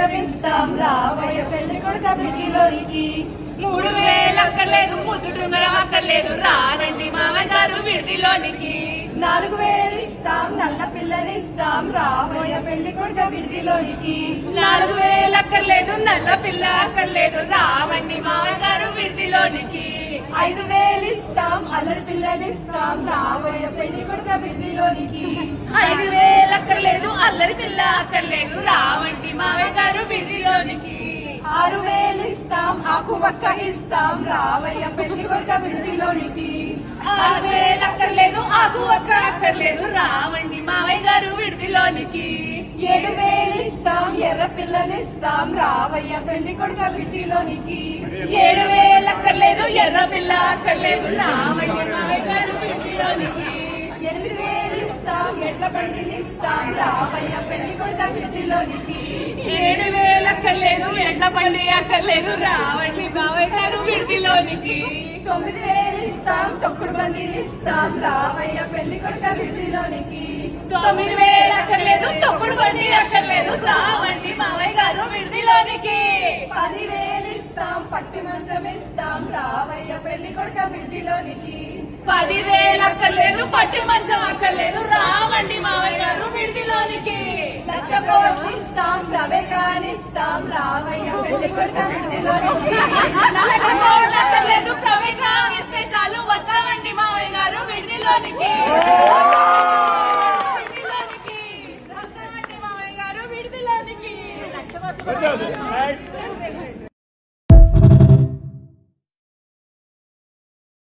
మంచం ఇస్తాం రావయ్య పెళ్లి కొడుక విడిదిలోనికి 3000 అక్కర్లేదు ముద్దుటుంగరం అక్కర్లేదు రారండి మామయ్య గారు విడిదిలోనికి 4000 ఇస్తాం నల్ల పిల్లనిస్తాం రావయ్య పెళ్లి కొడుక విడిదిలోనికి 4000 అక్కర్లేదు నల్ల పిల్ల అక్కర్లేదు రావండి మామయ్య గారు విడిదిలోనికి 5000 ఇస్తాం అల్లరి పిల్లనిస్తాం రావయ్య పెళ్లి కొడుక విడిదిలోనికి 5000 అక్కర్లేదు అల్లరి పిల్ల అక్కర్లేదు రావండి మామయ్య గారు విడిదిలోనికి 6000 ఇస్తాం ఆకు పక్క ఇస్తాం రావయ్య పెళ్లి కొడుక విడిదిలోనికి 6000 అక్కర్లేదు ఆకు ఒక్క అక్కర్లేదు రావండి మామయ్య గారు విడిదిలోనికి 7000 ఇస్తాం ఎర్ర పిల్లనిస్తాం రావయ్య పెళ్లి కొడుక విడిదిలోనికి 7000 అక్కర్లేదు ఎర్ర పిల్ల అక్కర్లేదు రావండి మామయ్య గారు విడిదిలోనికి 8000 ఇస్తాం ఎడ్ల బండినిస్తాం రావయ్య పెళ్లి కొడుక విడిదిలోనికి 7000 అక్కర్లేదు ఎడ్ల బండి అక్కర్లేదు రావండి మామయ్య గారు విడిదిలోనికి 9000 ఇస్తాం తొక్కుడు బండినిస్తాం రావయ్య పెళ్లి కొడుక విడిదిలోనికి 9000 అక్కర్లేదు తొక్కుడు బండి అక్కర్లేదు రావండి మామయ్య గారు విడిదిలోనికి 10,000 ఇస్తాం పట్టి మంచం ఇస్తాం రావయ్య పెళ్లి కొడుక విడిదిలోనికి 10,000 అక్కర్లేదు పట్టి మంచం అక్కర్లేదు రావండి మామయ్య గారు విడిదిలోనికి 1,00,000 కోట్లు ఇస్తాం ప్రవేగానిస్తాం రావయ్య పెళ్లి కొడుక విడిదిలోనికి 1,00,000 కోట్లు అక్కర్లేదు ప్రవేశం ఇస్తే చాలు వస్తామండి మామయ్య గారు విడిదిలోనికి